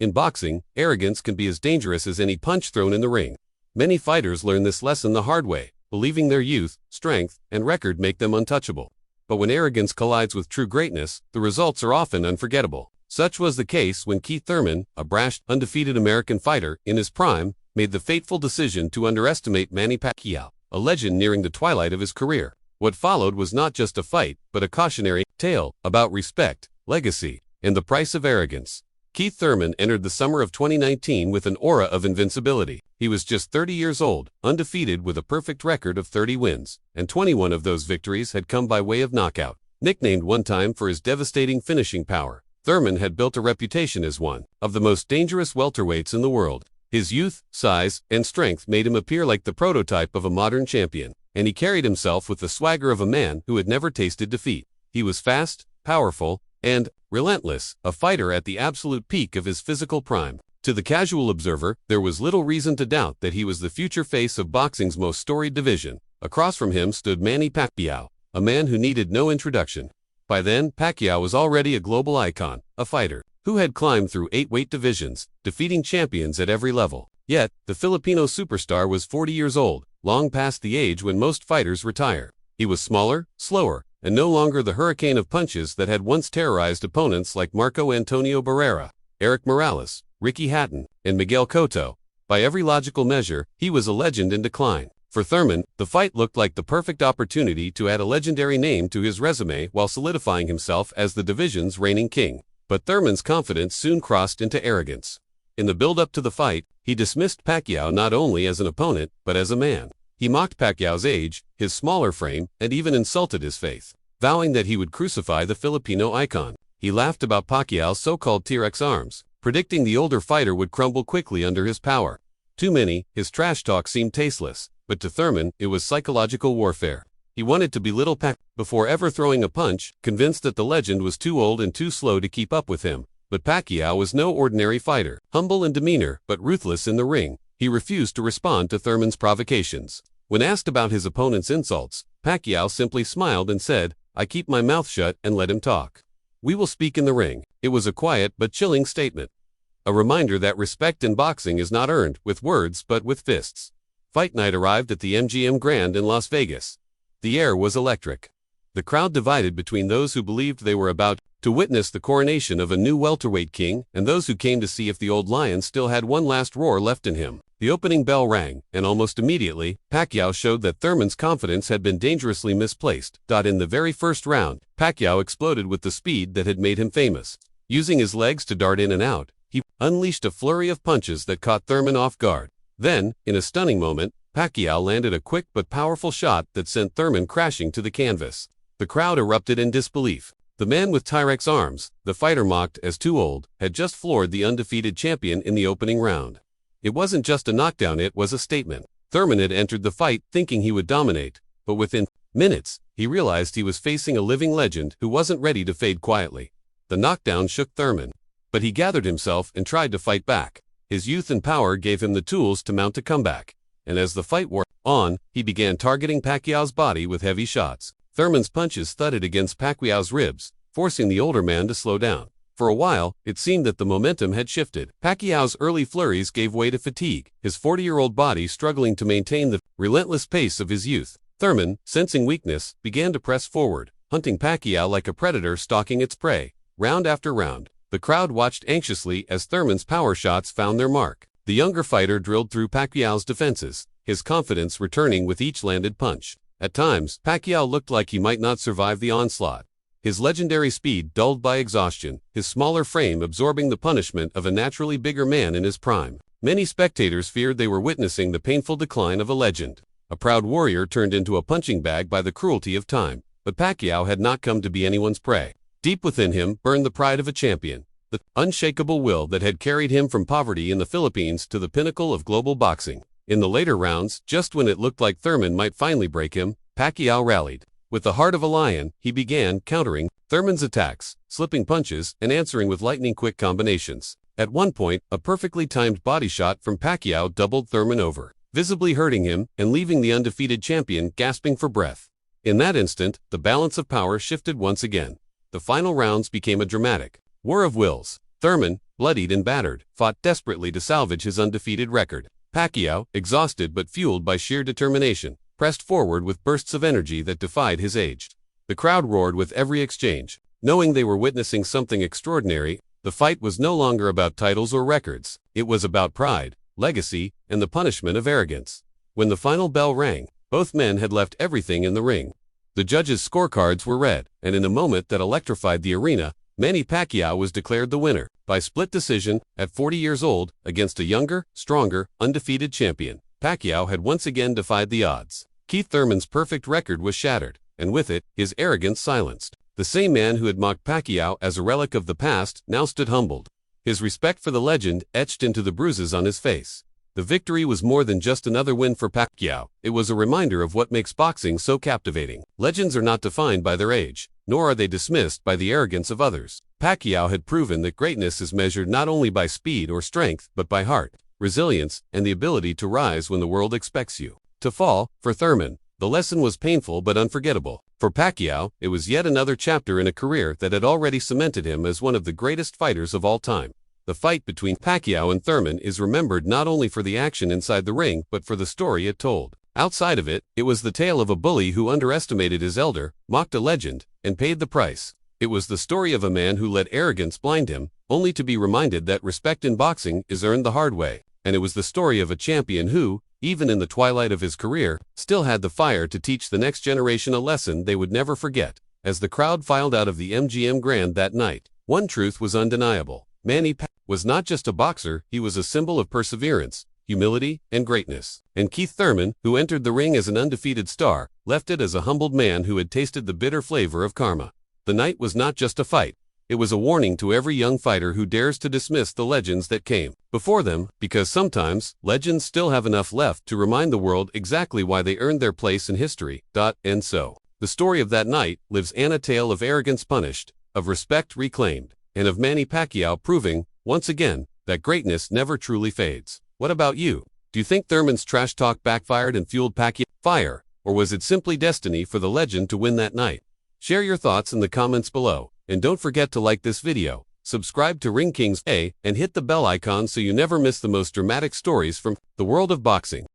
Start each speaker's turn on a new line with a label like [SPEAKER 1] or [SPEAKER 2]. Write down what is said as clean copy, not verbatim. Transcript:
[SPEAKER 1] In boxing, arrogance can be as dangerous as any punch thrown in the ring. Many fighters learn this lesson the hard way, believing their youth, strength, and record make them untouchable. But when arrogance collides with true greatness, the results are often unforgettable. Such was the case when Keith Thurman, a brash, undefeated American fighter in his prime, made the fateful decision to underestimate Manny Pacquiao, a legend nearing the twilight of his career. What followed was not just a fight, but a cautionary tale about respect, legacy, and the price of arrogance. Keith Thurman entered the summer of 2019 with an aura of invincibility. He was just 30 years old, undefeated with a perfect record of 30 wins, and 21 of those victories had come by way of knockout. Nicknamed one time for his devastating finishing power, Thurman had built a reputation as one of the most dangerous welterweights in the world. His youth, size, and strength made him appear like the prototype of a modern champion, and he carried himself with the swagger of a man who had never tasted defeat. He was fast, powerful, and relentless, a fighter at the absolute peak of his physical prime. To the casual observer, there was little reason to doubt that he was the future face of boxing's most storied division. Across from him stood Manny Pacquiao, a man who needed no introduction. By then, Pacquiao was already a global icon, a fighter who had climbed through 8 weight divisions, defeating champions at every level. Yet, the Filipino superstar was 40 years old, long past the age when most fighters retire. He was smaller, slower, and no longer the hurricane of punches that had once terrorized opponents like Marco Antonio Barrera, Eric Morales, Ricky Hatton, and Miguel Cotto. By every logical measure, he was a legend in decline. For Thurman, the fight looked like the perfect opportunity to add a legendary name to his resume while solidifying himself as the division's reigning king. But Thurman's confidence soon crossed into arrogance. In the build-up to the fight, he dismissed Pacquiao not only as an opponent, but as a man. He mocked Pacquiao's age, his smaller frame, and even insulted his faith, vowing that he would crucify the Filipino icon. He laughed about Pacquiao's so-called T-Rex arms, predicting the older fighter would crumble quickly under his power. To many, his trash talk seemed tasteless, but to Thurman, it was psychological warfare. He wanted to belittle Pacquiao before ever throwing a punch, convinced that the legend was too old and too slow to keep up with him. But Pacquiao was no ordinary fighter, humble in demeanor but ruthless in the ring. He refused to respond to Thurman's provocations. When asked about his opponent's insults, Pacquiao simply smiled and said, "I keep my mouth shut and let him talk. We will speak in the ring." It was a quiet but chilling statement. A reminder that respect in boxing is not earned with words but with fists. Fight night arrived at the MGM Grand in Las Vegas. The air was electric. The crowd divided between those who believed they were about to witness the coronation of a new welterweight king and those who came to see if the old lion still had one last roar left in him. The opening bell rang, and almost immediately, Pacquiao showed that Thurman's confidence had been dangerously misplaced. In the very first round, Pacquiao exploded with the speed that had made him famous. Using his legs to dart in and out, he unleashed a flurry of punches that caught Thurman off guard. Then, in a stunning moment, Pacquiao landed a quick but powerful shot that sent Thurman crashing to the canvas. The crowd erupted in disbelief. The man with T-Rex arms, the fighter mocked as too old, had just floored the undefeated champion in the opening round. It wasn't just a knockdown, it was a statement. Thurman had entered the fight thinking he would dominate, but within minutes, he realized he was facing a living legend who wasn't ready to fade quietly. The knockdown shook Thurman, but he gathered himself and tried to fight back. His youth and power gave him the tools to mount a comeback. And as the fight wore on, he began targeting Pacquiao's body with heavy shots. Thurman's punches thudded against Pacquiao's ribs, forcing the older man to slow down. For a while, it seemed that the momentum had shifted. Pacquiao's early flurries gave way to fatigue, his 40-year-old body struggling to maintain the relentless pace of his youth. Thurman, sensing weakness, began to press forward, hunting Pacquiao like a predator stalking its prey. Round after round, the crowd watched anxiously as Thurman's power shots found their mark. The younger fighter drilled through Pacquiao's defenses, his confidence returning with each landed punch. At times, Pacquiao looked like he might not survive the onslaught. His legendary speed dulled by exhaustion, his smaller frame absorbing the punishment of a naturally bigger man in his prime. Many spectators feared they were witnessing the painful decline of a legend. A proud warrior turned into a punching bag by the cruelty of time. But Pacquiao had not come to be anyone's prey. Deep within him burned the pride of a champion, the unshakable will that had carried him from poverty in the Philippines to the pinnacle of global boxing. In the later rounds, just when it looked like Thurman might finally break him, Pacquiao rallied. With the heart of a lion, he began countering Thurman's attacks, slipping punches, and answering with lightning-quick combinations. At one point, a perfectly timed body shot from Pacquiao doubled Thurman over, visibly hurting him and leaving the undefeated champion gasping for breath. In that instant, the balance of power shifted once again. The final rounds became a dramatic war of wills. Thurman, bloodied and battered, fought desperately to salvage his undefeated record. Pacquiao, exhausted but fueled by sheer determination, pressed forward with bursts of energy that defied his age. The crowd roared with every exchange. Knowing they were witnessing something extraordinary, the fight was no longer about titles or records. It was about pride, legacy, and the punishment of arrogance. When the final bell rang, both men had left everything in the ring. The judges' scorecards were read, and in a moment that electrified the arena, Manny Pacquiao was declared the winner, by split decision, at 40 years old, against a younger, stronger, undefeated champion. Pacquiao had once again defied the odds. Keith Thurman's perfect record was shattered, and with it, his arrogance silenced. The same man who had mocked Pacquiao as a relic of the past now stood humbled, his respect for the legend etched into the bruises on his face. The victory was more than just another win for Pacquiao. It was a reminder of what makes boxing so captivating. Legends are not defined by their age, nor are they dismissed by the arrogance of others. Pacquiao had proven that greatness is measured not only by speed or strength, but by heart, resilience, and the ability to rise when the world expects you to fall. For Thurman, the lesson was painful but unforgettable. For Pacquiao, it was yet another chapter in a career that had already cemented him as one of the greatest fighters of all time. The fight between Pacquiao and Thurman is remembered not only for the action inside the ring but for the story it told. Outside of it, it was the tale of a bully who underestimated his elder, mocked a legend, and paid the price. It was the story of a man who let arrogance blind him, only to be reminded that respect in boxing is earned the hard way. And it was the story of a champion who, even in the twilight of his career, still had the fire to teach the next generation a lesson they would never forget. As the crowd filed out of the MGM Grand that night, one truth was undeniable. Manny Pacquiao was not just a boxer, he was a symbol of perseverance, humility, and greatness. And Keith Thurman, who entered the ring as an undefeated star, left it as a humbled man who had tasted the bitter flavor of karma. The night was not just a fight. It was a warning to every young fighter who dares to dismiss the legends that came before them, because sometimes, legends still have enough left to remind the world exactly why they earned their place in history. And so, the story of that night lives in a tale of arrogance punished, of respect reclaimed, and of Manny Pacquiao proving, once again, that greatness never truly fades. What about you? Do you think Thurman's trash talk backfired and fueled Pacquiao's fire, or was it simply destiny for the legend to win that night? Share your thoughts in the comments below, and don't forget to like this video, subscribe to Ring Kings A, and hit the bell icon so you never miss the most dramatic stories from the world of boxing.